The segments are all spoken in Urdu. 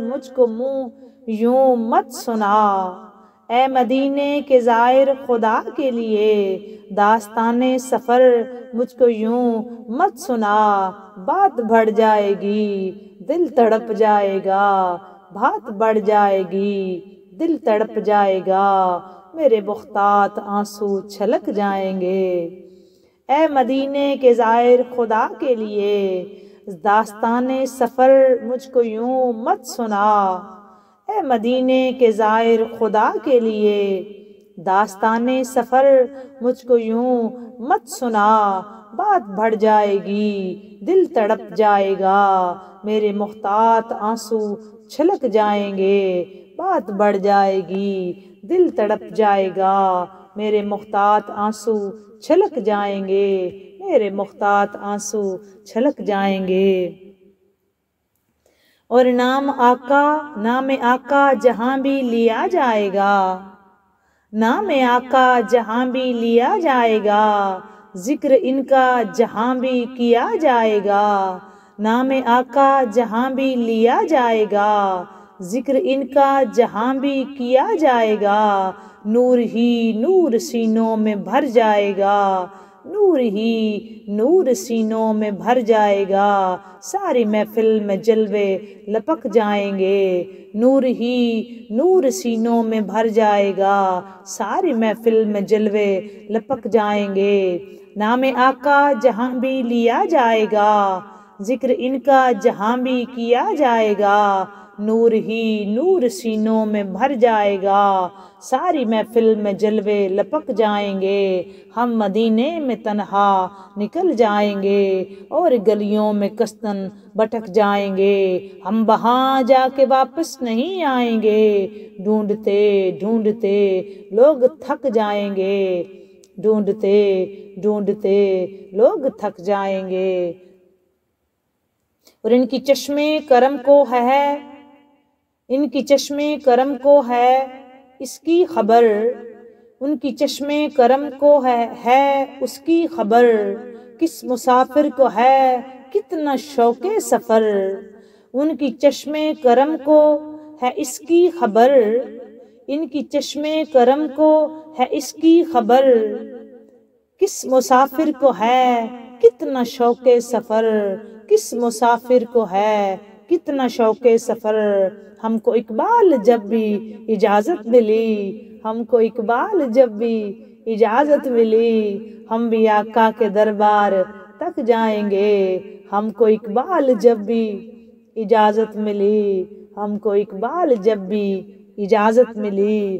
مجھ کو منہ یوں مت سنا، اے مدینے کے زائر خدا کے لیے داستان سفر مجھ کو یوں مت سنا، بات بڑھ جائے گی دل تڑپ جائے گا، بات بڑھ جائے گی دل تڑپ جائے گا، میرے بختات آنسو چھلک جائیں گے، اے مدینے کے زائر خدا کے لیے داستان سفر مجھ کو یوں مت سنا، اے مدینے کے زائر خدا کے لیے داستان سفر مجھ کو یوں مت سنا، بات بڑھ جائے گی دل تڑپ جائے گا، میرے محتاط آنسو چھلک جائیں گے، بات بڑھ جائے گی دل تڑپ جائے گا، میرے محتاط آنسو چھلک جائیں گے، میرے محتاط آنسو چھلک جائیں گے۔ اور نام آقا جہاں بھی لیا جائے گا، نام آقا جہاں بھی لیا جائے گا، ذکر ان کا جہاں بھی کیا جائے گا، نام آقا جہاں بھی لیا جائے گا، ذکر ان کا جہاں بھی کیا جائے گا، نور ہی نور سینوں میں بھر جائے گا، نور ہی نور سینوں میں بھر جائے گا، ساری محفل میں جلوے لپک جائیں گے، نور ہی نور سینوں میں بھر جائے گا، ساری محفل میں جلوے لپک جائیں گے، نام آقا جہاں بھی لیا جائے گا، ذکر ان کا جہاں بھی کیا جائے گا، نور ہی نور سینوں میں بھر جائے گا، ساری محفل میں جلوے لپک جائیں گے، ہم مدینے میں تنہا نکل جائیں گے اور گلیوں میں کستن بھٹک جائیں گے، ہم وہاں جا کے واپس نہیں آئیں گے، ڈھونڈتے ڈھونڈتے لوگ تھک جائیں گے، ڈھونڈتے ڈھونڈتے لوگ تھک جائیں گے، اور ان کی چشمے کرم کو ہے، ان کی چشمے کرم کو ہے اس کی خبر، ان کی چشمے کرم کو ہے اس کی خبر، کس مسافر کو ہے کتنا شوق سفر، ان کی چشمے کرم کو ہے اس کی خبر، ان کی چشمے کرم کو ہے اس کی خبر، کس مسافر کو ہے کتنا شوق سفر، کس مسافر کو ہے کتنا شوق سفر، ہم کو اقبال جب بھی اجازت ملی، ہم کو اقبال جب بھی اجازت ملی، ہم بھی آقا کے دربار تک جائیں گے، ہم کو اقبال جب بھی اجازت ملی، ہم کو اقبال جب بھی اجازت ملی،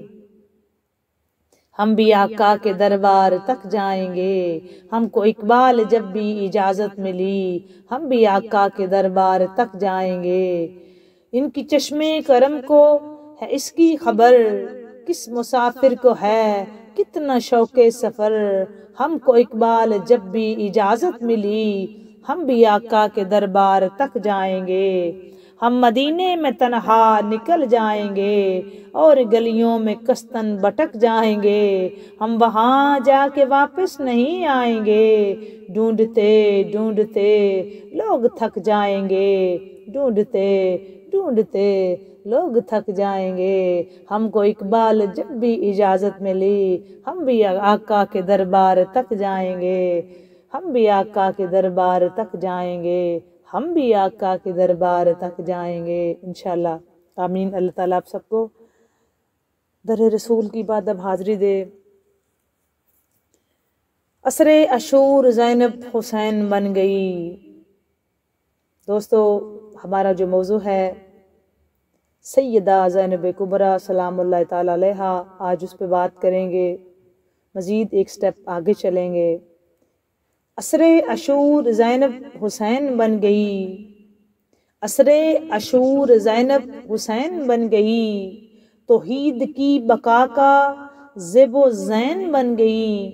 ہم بھی آقا کے دربار تک جائیں گے، ہم کو اقبال جب بھی اجازت ملی، ہم بھی آقا کے دربار تک جائیں گے، ان کی چشمے کرم کو ہے اس کی خبر، کس مسافر کو ہے کتنا شوق سفر، ہم کو اقبال جب بھی اجازت ملی، ہم بھی آقا کے دربار تک جائیں گے، ہم مدینے میں تنہا نکل جائیں گے اور گلیوں میں کستن بھٹک جائیں گے، ہم وہاں جا کے واپس نہیں آئیں گے، ڈھونڈتے ڈھونڈتے لوگ تھک جائیں گے، ڈھونڈتے ڈھونڈتے لوگ تھک جائیں گے، ہم کو اقبال جب بھی اجازت ملی، ہم بھی آقا کے دربار تک جائیں گے، ہم بھی آقا کے دربار تک جائیں گے، ہم بھی آقا کے دربار تک جائیں گے انشاءاللہ، آمین۔ اللہ تعالیٰ آپ سب کو در رسول کی بات اب حاضری دے۔ عصر عاشور زینب حسین بن گئی۔ دوستو ہمارا جو موضوع ہے سیدہ زینب کبریٰ سلام اللہ تعالیٰ علیہا، آج اس پہ بات کریں گے، مزید ایک سٹیپ آگے چلیں گے۔ عصر عاشور زینب حسین بن گئی، عصر عاشور زینب حسین بن گئی، توحید کی بقا کا زیب و زین بن گئی،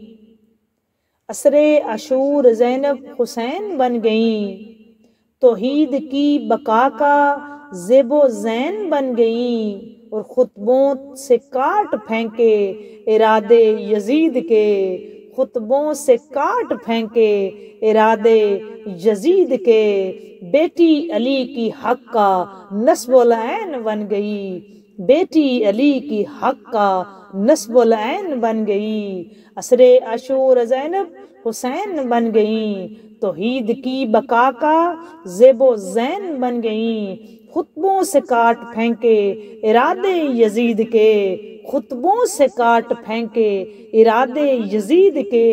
عصر عاشور زینب حسین بن گئی، توحید کی بقا کا زیب و زین بن گئی، اور خطبوں سے کاٹ پھینکے ارادے یزید کے، خطبوں سے کاٹ پھینکے ارادے یزید کے، بیٹی علی کی حق کا نصب العین بن گئی، بیٹی علی کی حق کا نصب العین بن گئی، عصر عاشور زینب حسین بن گئیں، توحید کی بقا کا زیب و زین بن گئیں، خطبوں سے کاٹ پھینکے ارادے یزید کے، خطبوں سے کاٹ پھینکے ارادے یزید کے،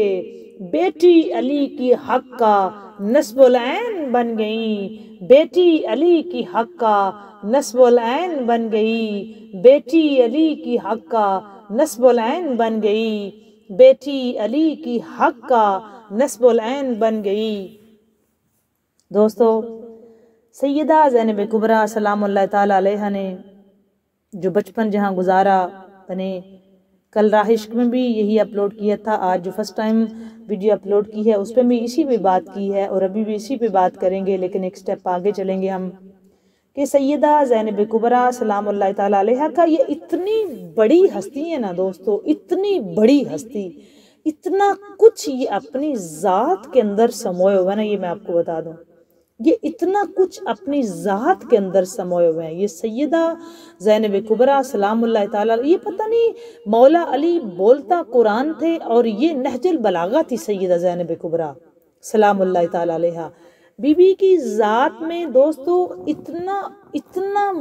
بیٹی علی کی حق کا نصب العین بن گئیں، بیٹی علی کی حق کا نصب العین بن گئی، بیٹی علی کی حق کا نصب العین بن گئی، بیٹی علی کی حق کا نصب العین بن گئی۔ دوستو، سیدہ زینب کبریٰ سلام اللہ تعالیٰ علیہا نے جو بچپن جہاں گزارا، نے کل راہ عشق میں بھی یہی اپلوڈ کیا تھا، آج جو فرسٹ ٹائم ویڈیو اپلوڈ کی ہے اس پہ بھی اسی پہ بات کی ہے، اور ابھی بھی اسی پہ بات کریں گے، لیکن ایک سٹیپ آگے چلیں گے ہم کہ سیدہ زینب کبریٰ سلام اللہ تعالیٰ علیہا کا یہ اتنی بڑی ہستی ہے نا دوستو، اتنی بڑی ہستی، اتنا کچھ یہ اپنی ذات کے اندر سموئے ہوئے نا، یہ میں آپ کو بتا دوں، یہ اتنا کچھ اپنی ذات کے اندر سموئے ہوئے ہیں۔ یہ سیدہ زینب کبریٰ سلام اللہ تعالیٰ، یہ پتہ نہیں مولا علی بولتا قرآن تھے اور یہ نہج البلاغہ تھی سیدہ زینب کبریٰ سلام اللہ تعالیٰ علیہا۔ بی بی کی ذات میں دوستو اتنا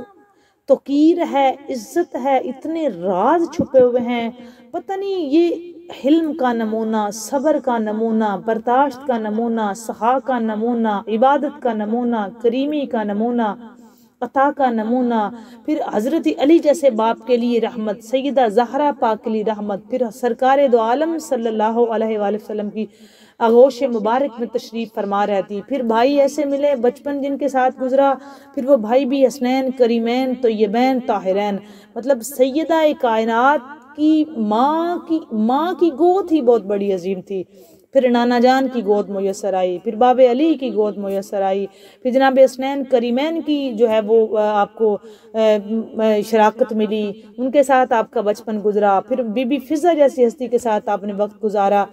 توقیر ہے، عزت ہے، اتنے راز چھپے ہوئے ہیں، پتہ نہیں یہ حلم کا نمونہ، صبر کا نمونہ، برداشت کا نمونہ، سخا کا نمونہ، عبادت کا نمونہ، کریمی کا نمونہ، عطا کا نمونہ، پھر حضرت علی جیسے باپ کے لیے رحمت، سیدہ زہرا پاک کے لیے رحمت، پھر سرکار دو عالم صلی اللہ علیہ وآلہ وسلم کی آغوش مبارک میں تشریف فرما رہتی، پھر بھائی ایسے ملے بچپن جن کے ساتھ گزرا، پھر وہ بھائی بھی حسنین کریمین طیبین طاہرین، مطلب سیدہ کائنات کی ماں کی گود ہی بہت بڑی عظیم تھی، پھر نانا جان کی گود میسر آئی، پھر باب علی کی گود میسر آئی، پھر جناب حسنین کریمین کی جو ہے وہ آپ کو شراکت ملی، ان کے ساتھ آپ کا بچپن گزرا، پھر بی بی فضہ جیسی ہستی کے ساتھ آپ نے وقت گزارا،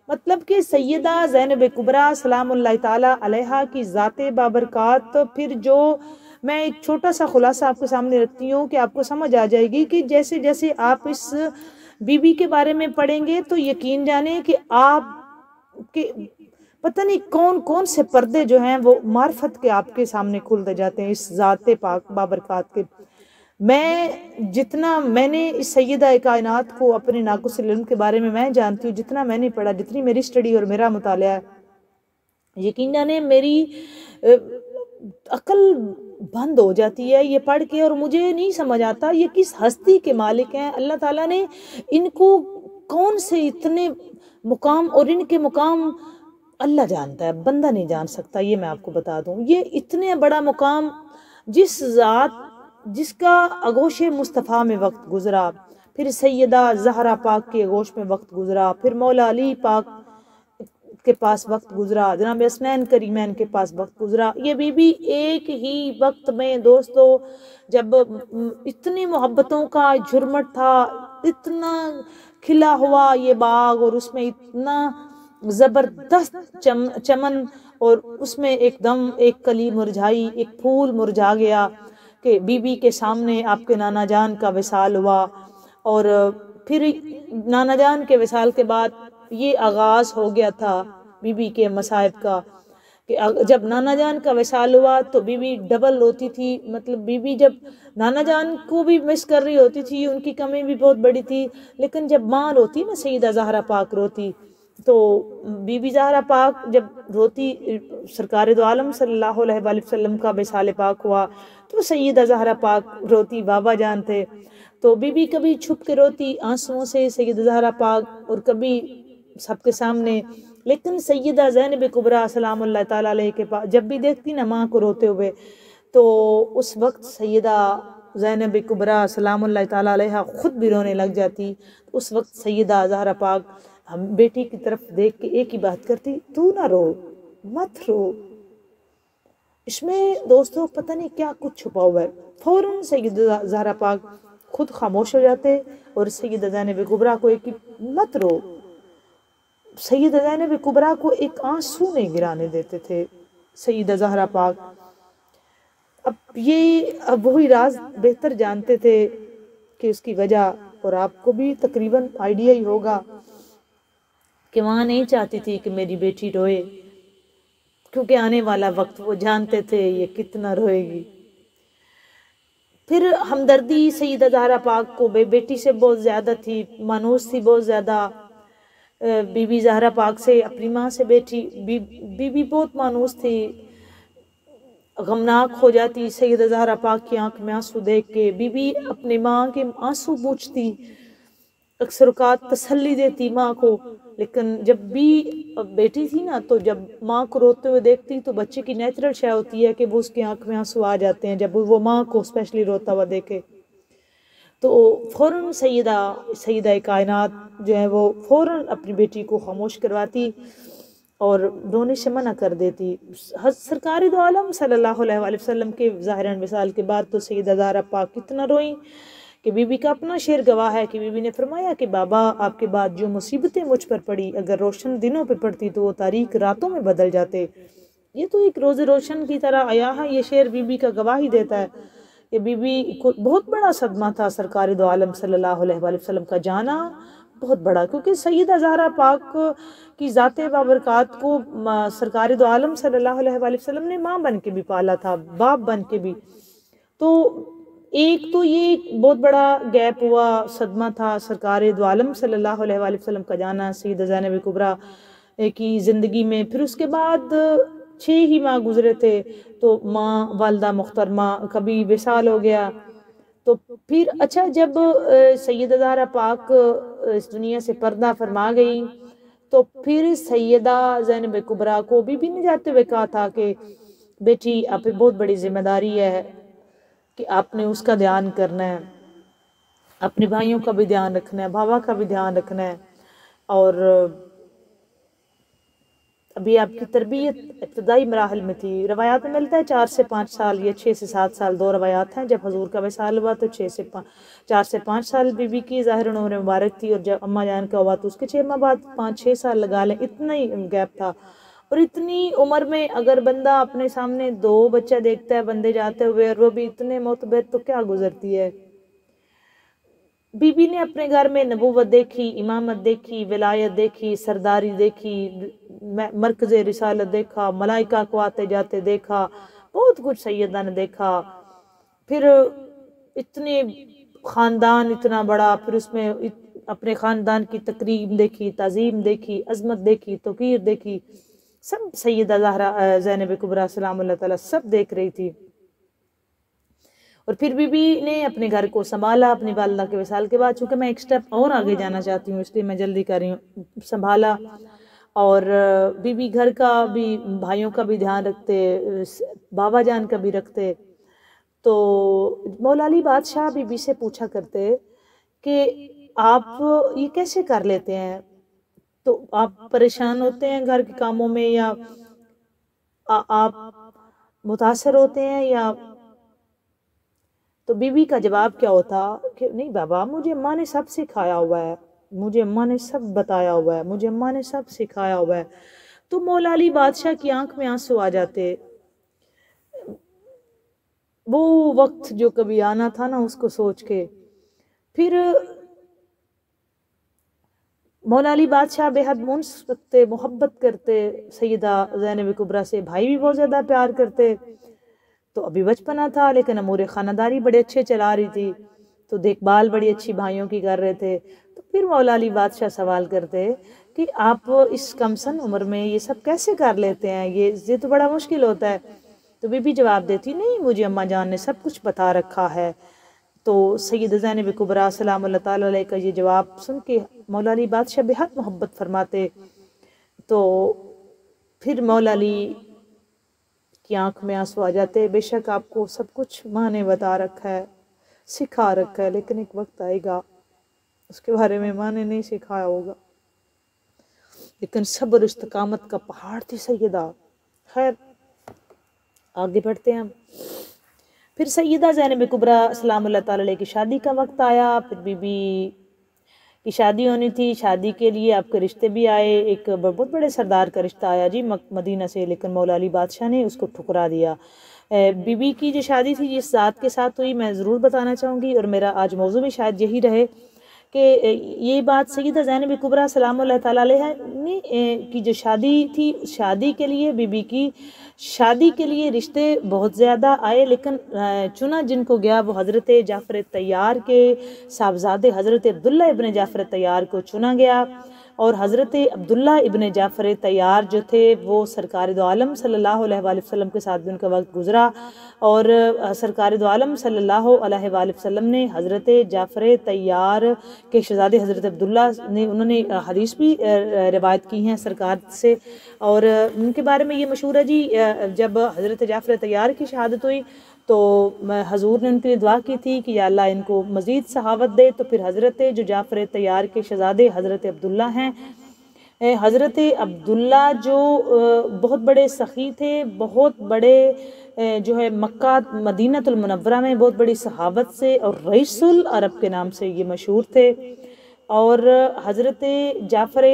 مطلب کہ سیدہ زینب کبریٰ سلام اللہ تعالیٰ علیہا کی ذات بابرکات، پھر جو میں ایک چھوٹا سا خلاصہ آپ کے سامنے رکھتی ہوں کہ آپ کو سمجھ آ جائے گی کہ جیسے جیسے آپ اس بی بی کے بارے میں پڑھیں گے تو یقین جانیں کہ آپ کے پتہ نہیں کون کون سے پردے جو ہیں وہ معرفت کے آپ کے سامنے کھلتے جاتے ہیں اس ذات پاک بابرکات کے۔ میں نے اس سیدہ کائنات کو اپنے ناقص العلم کے بارے میں میں جانتی ہوں، جتنا میں نے پڑھا، جتنی میری اسٹڈی اور میرا مطالعہ، یقین جانے میری عقل بند ہو جاتی ہے یہ پڑھ کے، اور مجھے نہیں سمجھ آتا یہ کس ہستی کے مالک ہیں۔ اللہ تعالیٰ نے ان کو کون سے اتنے مقام، اور ان کے مقام اللہ جانتا ہے، بندہ نہیں جان سکتا، یہ میں آپ کو بتا دوں۔ یہ اتنے بڑا مقام جس ذات جس کا آغوش مصطفیٰ میں وقت گزرا، پھر سیدہ زہرا پاک کے آغوش میں وقت گزرا، پھر مولا علی پاک کے پاس وقت گزرا، جناب حسنین کریمین کے پاس وقت گزرا، یہ بی بی ایک ہی وقت میں دوستو جب اتنی محبتوں کا جھرمٹ تھا، اتنا کھلا ہوا یہ باغ اور اس میں اتنا زبردست چمن، اور اس میں ایک دم ایک کلی مرجھائی، ایک پھول مرجھا گیا کہ بی بی کے سامنے آپ کے نانا جان کا وصال ہوا، اور پھر نانا جان کے وصال کے بعد یہ آغاز ہو گیا تھا بی بی کے مصائب کا کہ جب نانا جان کا وصال ہوا تو بی بی ڈبل روتی تھی، مطلب بی بی جب نانا جان کو بھی مس کر رہی ہوتی تھی، ان کی کمی بھی بہت بڑی تھی، لیکن جب ماں روتی نا سیدہ زہرا پاک روتی، تو بی بی زہرا پاک جب روتی، سرکار دو عالم صلی اللہ علیہ وآلہ وسلم کا وصال پاک ہوا تو سیدہ زہرا پاک روتی، بابا جان تھے تو بی بی کبھی چھپ کے روتی آنسوؤں سے سیدہ زہرا پاک، اور کبھی سب کے سامنے، لیکن سیدہ زینب کبریٰ سلام اللہ تعالیٰ علیہ کے پاس جب بھی دیکھتی نا ماں کو روتے ہوئے تو اس وقت سیدہ زینب کبریٰ سلام اللہ تعالیٰ علیہ خود بھی رونے لگ جاتی۔ اس وقت سیدہ زہرا پاک ہم بیٹی کی طرف دیکھ کے ایک ہی بات کرتی، تو نہ رو، مت رو۔ اس میں دوستو پتہ نہیں کیا کچھ چھپا ہوا ہے۔ فوراً سیدہ زہرا پاک خود خاموش ہو جاتے اور سیدہ زینب کبریٰ کو ایک مت رو، سیدہ زینب کبریٰ کو ایک آنسو نہیں گرانے دیتے تھے سیدہ زہرا پاک۔ اب وہی راز بہتر جانتے تھے کہ اس کی وجہ، اور آپ کو بھی تقریباً آئیڈیا ہی ہوگا کہ وہاں نہیں چاہتی تھی کہ میری بیٹی روئے، کیونکہ آنے والا وقت وہ جانتے تھے یہ کتنا روئے گی۔ پھر ہمدردی سیدہ زہرا پاک کو بیٹی سے بہت زیادہ تھی، مانوس تھی بہت زیادہ، بی بی زہرا پاک سے، اپنی ماں سے بی بی بہت مانوس تھی، غمناک ہو جاتی سیدہ زہرا پاک کی آنکھ میں آنسو دیکھ کے، بی بی اپنے ماں کے آنسو پوچھتی، اکثر اوقات تسلی دیتی ماں کو، لیکن جب بھی بیٹی تھی نا تو جب ماں کو روتے ہوئے دیکھتی تو بچے کی نیچرل شے ہوتی ہے کہ وہ اس کی آنکھ میں آنسو آ جاتے ہیں جب وہ ماں کو اسپیشلی روتا ہوا دیکھے، تو فوراً سیدہ کائنات جو ہے وہ فوراً اپنی بیٹی کو خاموش کرواتی اور رونے سے منع کر دیتی۔ سرکار دو عالم صلی اللہ علیہ وآلہ وسلم کے ظاہراً وصال کے بعد تو سیدہ زہرا پاک کتنا روئیں کہ بی بی کا اپنا شعر گواہ ہے کہ بی بی نے فرمایا کہ بابا آپ کے بعد جو مصیبتیں مجھ پر پڑی اگر روشن دنوں پہ پڑتی تو وہ تاریک راتوں میں بدل جاتے۔ یہ تو ایک روز روشن کی طرح آیا ہے، یہ شعر بی بی کا گواہی دیتا ہے کہ بی بی کو بہت بڑا صدمہ تھا سرکار دو عالم صلی اللہ علیہ وآلہ وسلم کا جانا، بہت بڑا، کیونکہ سیدہ زہرا پاک کی ذات بابرکات کو سرکار دو عالم صلی اللہ علیہ وآلہ وسلم نے ماں بن کے بھی پالا تھا، باپ بن کے بھی، تو ایک تو یہ بہت بڑا گیپ ہوا، صدمہ تھا سرکار دو عالم صلی اللہ علیہ وآلہ وسلم کا جانا سیدہ زینب کبریٰ کی زندگی میں۔ پھر اس کے بعد 6 ہی ماہ گزرے تھے تو ماں والدہ محترمہ کبھی وصال ہو گیا، تو پھر اچھا جب سیدہ زہرا پاک اس دنیا سے پردہ فرما گئی تو پھر سیدہ زینب کبریٰ کو بی بی نے جاتے ہوئے کہا تھا کہ بیٹی آپ پہ بہت بڑی ذمہ داری ہے کہ آپ نے اس کا دھیان کرنا ہے، اپنے بھائیوں کا بھی دھیان رکھنا ہے، بھاوا کا بھی دھیان رکھنا ہے، اور ابھی آپ کی تربیت ابتدائی مراحل میں تھی۔ روایات میں ملتا ہے 4 سے 5 سال یا 6 سے 7 سال، 2 روایات ہیں۔ جب حضور کا وصال ہوا تو 4 سے 5 سال بی بی کی ظاہر عمر مبارک تھی، اور جب اماں جان کا ہوا تو اس کے 6 ماہ بعد 5-6 سال لگا لیں، اتنا ہی گیپ تھا۔ اور اتنی عمر میں اگر بندہ اپنے سامنے 2 بچہ دیکھتا ہے بندے جاتے ہوئے اور وہ بھی اتنے معتبر، تو کیا گزرتی ہے۔ بی بی نے اپنے گھر میں نبوت دیکھی، امامت دیکھی، ولایت دیکھی، سرداری دیکھی، مرکز رسالت دیکھا، ملائکہ کو آتے جاتے دیکھا، بہت کچھ سیدہ نے دیکھا۔ پھر اتنے خاندان اتنا بڑا، پھر اس میں اپنے خاندان کی تقریب دیکھی، تعظیم دیکھی، عظمت دیکھی، توقیر دیکھی، سب سیدہ زہرا زینب کبریٰ سلام اللہ تعالیٰ سب دیکھ رہی تھی۔ اور پھر بی بی نے اپنے گھر کو سنبھالا اپنی والدہ کے وصال کے بعد، چونکہ میں ایک سٹیپ اور آگے جانا چاہتی ہوں اس لیے میں جلدی کر رہی ہوں، سنبھالا، اور بی بی گھر کا بھی، بھائیوں کا بھی دھیان رکھتے، بابا جان کا بھی رکھتے۔ تو مولا علی بادشاہ بی بی سے پوچھا کرتے کہ آپ یہ کیسے کر لیتے ہیں، تو آپ پریشان ہوتے ہیں گھر کے کاموں میں، یا آپ متاثر ہوتے ہیں، یا تو بی بی کا جواب کیا ہوتا کہ نہیں بابا، مجھے اماں نے سب سکھایا ہوا ہے، مجھے اماں نے سب بتایا ہوا ہے، مجھے اماں نے سب سکھایا ہوا ہے۔ تو مولا علی بادشاہ کی آنکھ میں آنسو آ جاتے، وہ وقت جو کبھی آنا تھا نا اس کو سوچ کے۔ پھر مولا علی بادشاہ بے حد منس رکھتے، محبت کرتے سیدہ زینب کبریٰ سے، بھائی بھی بہت زیادہ پیار کرتے، تو ابھی بچپنا تھا لیکن امور خانہ داری بڑے اچھے چلا رہی تھی، تو دیکھ بھال بڑی اچھی بھائیوں کی کر رہے تھے۔ تو پھر مولا علی بادشاہ سوال کرتے کہ آپ اس کم سن عمر میں یہ سب کیسے کر لیتے ہیں، یہ تو بڑا مشکل ہوتا ہے۔ تو بی بی جواب دیتی نہیں، مجھے اماں جان نے سب کچھ بتا رکھا ہے۔ تو سید زینب کبریٰ سلام اللہ تعالیٰ علیہ کا یہ جواب سن کے مولا علی بادشاہ بے حد محبت فرماتے، تو پھر مولا علی کی آنکھ میں آنسو آ جاتے، بے شک آپ کو سب کچھ ماں نے بتا رکھا ہے، سکھا رکھا ہے، لیکن ایک وقت آئے گا اس کے بارے میں ماں نے نہیں سکھایا ہوگا، لیکن صبر استقامت کا پہاڑ تھی سیدہ۔ خیر آگے بڑھتے ہیں ہم۔ پھر سیدہ زینب کبریٰ سلام اللہ تعالیٰ علیہ کی شادی کا وقت آیا، پھر بی بی کی شادی ہونی تھی، شادی کے لیے آپ کے رشتے بھی آئے، ایک بہت بڑے سردار کا رشتہ آیا جی مدینہ سے، لیکن مولا علی بادشاہ نے اس کو ٹھکرا دیا۔ بی بی کی جو شادی تھی جس ذات کے ساتھ ہوئی میں ضرور بتانا چاہوں گی، اور میرا آج موضوع بھی شاید یہی رہے کہ یہ بات سیدہ زینب کبریٰ سلام اللہ تعالیٰ علیہ نے کی جو شادی تھی، شادی کے لیے بی بی کی شادی کے لیے رشتے بہت زیادہ آئے، لیکن چنا جن کو گیا وہ حضرت جعفر طیار کے صاحبزادے حضرت عبداللہ ابن جعفر طیار کو چنا گیا، اور حضرت عبداللہ ابن جعفر طیار جو تھے وہ سرکار دو عالم صلی اللہ علیہ وآلہ وسلم کے ساتھ بھی ان کا وقت گزرا، اور سرکار دو عالم صلی اللہ علیہ وآلہ وسلم نے حضرت جعفر طیار کے شہزادے حضرت عبداللہ نے انہوں نے حدیث بھی روایت کی ہیں سرکار سے، اور ان کے بارے میں یہ مشہور ہے جی جب حضرت جعفر طیار کی شہادت ہوئی تو حضور نے ان کے لیے دعا کی تھی کہ یا اللہ ان کو مزید صحابت دے، تو پھر حضرت جو جعفر طیار کے شہزادے حضرت عبداللہ ہیں، حضرت عبداللہ جو بہت بڑے سخی تھے، بہت بڑے جو ہے مکہ مدینہ المنورہ میں بہت بڑی صحابت سے، اور رئیس العرب کے نام سے یہ مشہور تھے، اور حضرت جعفر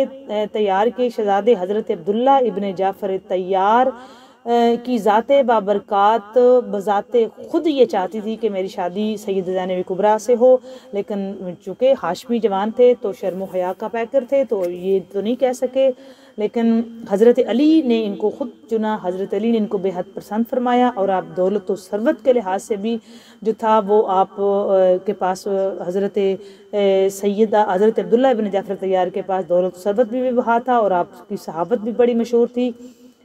طیار کے شہزادے حضرت عبداللہ ابن جعفر طیار کی ذات بابرکات بذات خود یہ چاہتی تھی کہ میری شادی سید زینب کبریٰ سے ہو، لیکن چونکہ ہاشمی جوان تھے تو شرم و حیا کا پیکر تھے تو یہ تو نہیں کہہ سکے، لیکن حضرت علی نے ان کو خود چنا، حضرت علی نے ان کو بے حد پسند فرمایا، اور آپ دولت و ثروت کے لحاظ سے بھی جو تھا وہ آپ کے پاس حضرت سیدہ حضرت عبداللہ ابن جعفر طیار کے پاس دولت و ثروت بھی بہا تھا، اور آپ کی صحابت بھی بڑی مشہور تھی،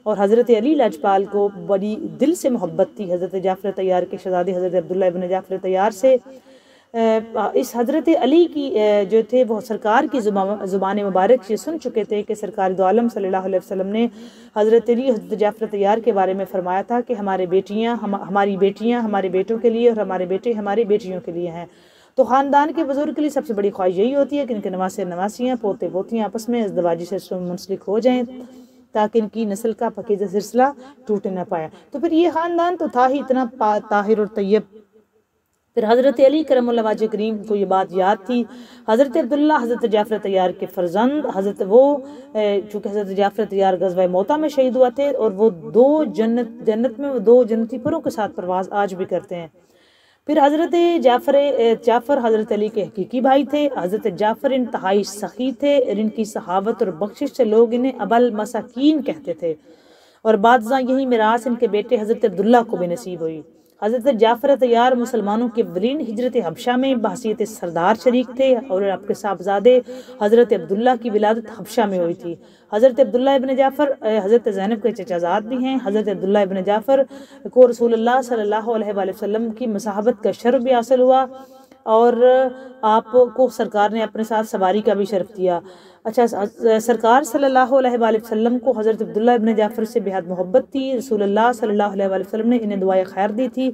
اور حضرت علی لاجپال کو بڑی دل سے محبت تھی حضرت جعفر طیار کے شہزادے حضرت عبداللہ ابن جعفر طیار سے۔ اس حضرت علی کی جو تھے وہ سرکار کی زبان مبارک سے سن چکے تھے کہ سرکار دو عالم صلی اللہ علیہ وسلم نے حضرت علی حضرت جعفر طیار کے بارے میں فرمایا تھا کہ ہماری بیٹیاں ہمارے بیٹوں کے لیے، اور ہمارے بیٹے ہماری بیٹیوں کے لیے ہیں۔ تو خاندان کے بزرگ کے لیے سب سے بڑی خواہش یہی ہوتی ہے کہ ان کے نواسے نواسیاں پوتے پوتیاں آپس میں ازدواجی سے منسلک ہو جائیں تاکہ ان کی نسل کا پاکیزہ سلسلہ ٹوٹ نہ پائے۔ تو پھر یہ خاندان تو تھا ہی اتنا طاہر اور طیب۔ پھر حضرت علی کرم اللہ وجہ کریم کو یہ بات یاد تھی، حضرت عبداللہ حضرت جعفر طیار کے فرزند، چونکہ حضرت جعفر طیار غزوہ موتہ میں شہید ہوا تھے، اور وہ جنت میں وہ دو جنتی پروں کے ساتھ پرواز آج بھی کرتے ہیں۔ پھر حضرت جعفر حضرت علی کے حقیقی بھائی تھے، حضرت جعفر انتہائی سخی تھے، اور ان کی صحابت اور بخشش سے لوگ انہیں ابا المساکین کہتے تھے، اور بعد ازاں یہی میراث ان کے بیٹے حضرت عبداللہ کو بھی نصیب ہوئی۔ حضرت جعفر طیار مسلمانوں کے اولین ہجرت حبشہ میں بحیثیت سردار شریک تھے، اور آپ کے صاحبزادے حضرت عبداللہ کی ولادت حبشہ میں ہوئی تھی۔ حضرت عبداللہ ابن جعفر حضرت زینب کے چچا زاد بھی ہیں۔ حضرت عبداللہ ابن جعفر کو رسول اللہ صلی اللہ علیہ وآلہ وسلم کی مصاحبت کا شرف بھی حاصل ہوا، اور آپ کو سرکار نے اپنے ساتھ سواری کا بھی شرف دیا۔ اچھا، سرکار صلی اللہ علیہ وآلہ وسلم کو حضرت عبداللہ ابن جعفر سے بہت محبت تھی، رسول اللہ صلی اللہ علیہ وآلہ وسلم نے انہیں دعائے خیر دی تھی،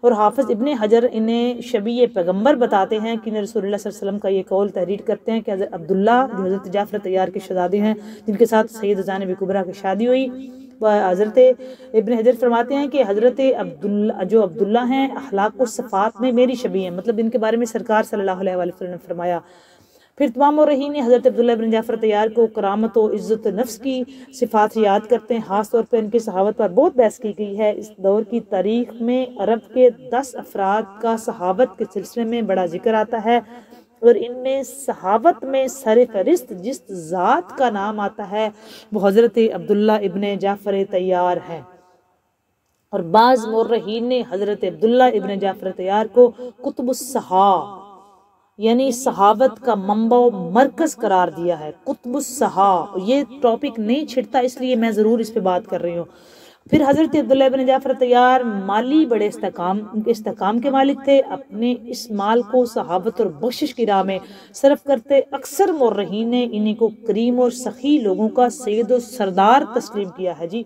اور حافظ ابن حجر انہیں شبیہ پیغمبر بتاتے ہیں کہ رسول اللہ صلی اللہ علیہ وسلم کا یہ قول تحریر کرتے ہیں کہ حضرت عبداللہ جو حضرت جعفر طیار کے شہزادے ہیں جن کے ساتھ سید زینب کبریٰ کی شادی ہوئی، حضرت ابن حجر فرماتے ہیں کہ حضرت عبداللہ ہیں اخلاق و صفات میں میری شبیہ ہیں، مطلب ان کے بارے میں سرکار صلی اللہ علیہ وآلہ وسلم نے فرمایا۔ پھر تمام مورخین نے حضرت عبداللہ ابن جعفر طیار کو کرامت و عزت نفس کی صفات یاد کرتے ہیں، خاص طور پر ان کی صحابت پر بہت بحث کی گئی ہے۔ اس دور کی تاریخ میں عرب کے 10 افراد کا صحابت کے سلسلے میں بڑا ذکر آتا ہے، اور ان میں صحابت میں سر فہرست جس ذات کا نام آتا ہے وہ حضرت عبداللہ ابن جعفر طیار ہے، اور بعض مورخین نے حضرت عبداللہ ابن جعفر طیار کو قطب الصحابہ یعنی صحابت کا منبع و مرکز قرار دیا ہے۔ قطب الصحابہ یہ ٹاپک نہیں چھٹتا، اس لیے میں ضرور اس پہ بات کر رہی ہوں۔ پھر حضرت عبداللہ ابن جعفر طیار مالی بڑے استحکام کے مالک تھے، اپنے اس مال کو صحابت اور بخشش کی راہ میں صرف کرتے۔ اکثر مورخین نے انہیں کو کریم اور سخی لوگوں کا سید و سردار تسلیم کیا ہے جی،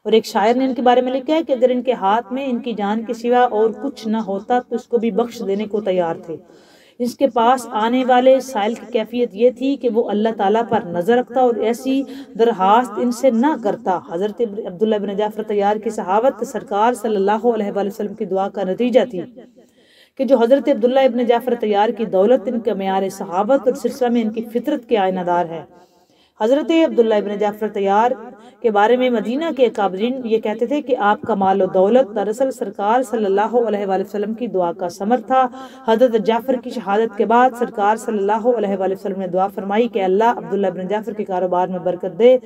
اور ایک شاعر نے ان کے بارے میں لکھا ہے کہ اگر ان کے ہاتھ میں ان کی جان کے سوا اور کچھ نہ ہوتا تو اس کو بھی بخش دینے کو تیار تھے۔ اس کے پاس آنے والے سائل کی کیفیت یہ تھی کہ وہ اللہ تعالیٰ پر نظر رکھتا اور ایسی درخواست ان سے نہ کرتا۔ حضرت عبداللہ ابن جعفر طیار کی صحابت سرکار صلی اللہ علیہ وآلہ وسلم کی دعا کا نتیجہ تھی کہ جو حضرت عبداللہ ابن جعفر طیار کی دولت ان کا معیار صحابت اور سلسلہ میں ان کی فطرت کے آئینہ دار ہے۔ حضرت عبداللہ ابن جعفر طیار کے بارے میں مدینہ کے اکابرین یہ کہتے تھے کہ آپ کا مال و دولت دراصل سرکار صلی اللہ علیہ وآلہ وسلم کی دعا کا ثمر تھا۔ حضرت جعفر کی شہادت کے بعد سرکار صلی اللہ علیہ وآلہ وسلم نے دعا فرمائی کہ اللہ عبداللہ ابن جعفر کے کاروبار میں برکت دے۔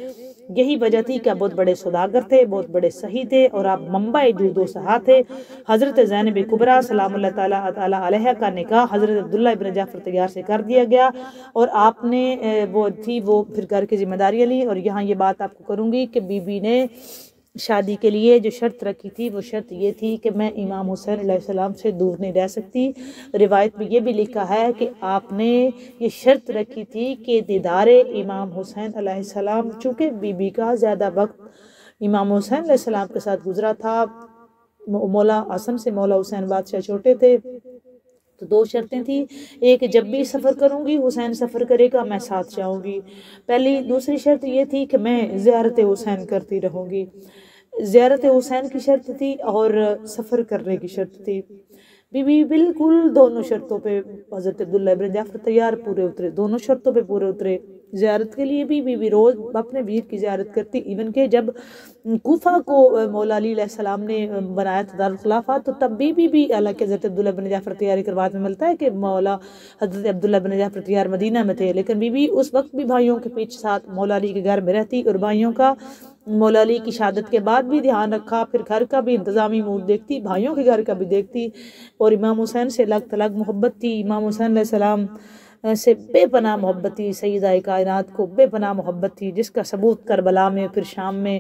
یہی وجہ تھی کہ آپ بہت بڑے سوداگر تھے، بہت بڑے سخی تھے اور آپ منبع جود و سخا تھے۔ حضرت زینب کبریٰ سلام اللہ تعالیٰ علیہ کا نکاح حضرت عبداللہ ابن جعفر طیار سے کر دیا گیا اور آپ نے وہ پھر گھر کی ذمہ داریاں لی۔ اور یہاں یہ بات آپ کو کروں گی کہ بی بی نے شادی کے لیے جو شرط رکھی تھی وہ شرط یہ تھی کہ میں امام حسین علیہ السلام سے دور نہیں رہ سکتی۔ روایت میں یہ بھی لکھا ہے کہ آپ نے یہ شرط رکھی تھی کہ دیدار امام حسین علیہ السلام، چونکہ بی بی کا زیادہ وقت امام حسین علیہ السلام کے ساتھ گزرا تھا، مولا حسن سے مولا حسین بادشاہ چھوٹے تھے، تو دو شرطیں تھیں، ایک جب بھی سفر کروں گی حسین سفر کرے گا میں ساتھ جاؤں گی پہلی، دوسری شرط یہ تھی کہ میں زیارت حسین کرتی رہوں گی۔ زیارت حسین کی شرط تھی اور سفر کرنے کی شرط تھی۔ بی بی بالکل دونوں شرطوں پہ حضرت عبداللہ ابن جعفر طیار پورے اترے، دونوں شرطوں پہ پورے اترے۔ زیارت کے لیے بھی بی بی روز اپنے ویر کی زیارت کرتی، ایون کہ جب کوفہ کو مولا علی علیہ السلام نے بنایا تھا دارالخلافہ تو تب بھی حالانکہ حضرت عبداللہ بن جعفر طیار کے بعد میں ملتا ہے کہ مولا حضرت عبداللہ بن جعفر طیار مدینہ میں تھے، لیکن بی بی اس وقت بھی بھائیوں کے پیچھے ساتھ مولا علی کے گھر میں رہتی اور بھائیوں کا مولا علی کی شہادت کے بعد بھی دھیان رکھا، پھر گھر کا بھی انتظامی امور دیکھتی، بھائیوں کے گھر کا بھی دیکھتی، اور امام حسین سے لگ تلگ محبت تھی۔ امام حسین علیہ السلام سے بے پناہ محبت تھی، سیدہ کائنات کو بے پناہ محبت تھی، جس کا ثبوت کربلا میں، پھر شام میں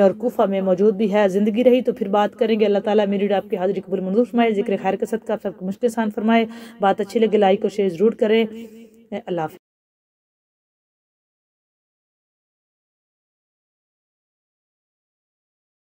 اور کوفہ میں موجود بھی ہے۔ زندگی رہی تو پھر بات کریں گے۔ اللہ تعالیٰ میری آپ کی حاضری قبول منظور فرمائے، ذکر خیر کا صدقہ سب کو مشکل آسان فرمائے۔ بات اچھی لگے لائک اور شیئر ضرور کریں۔ اللہ حافظ۔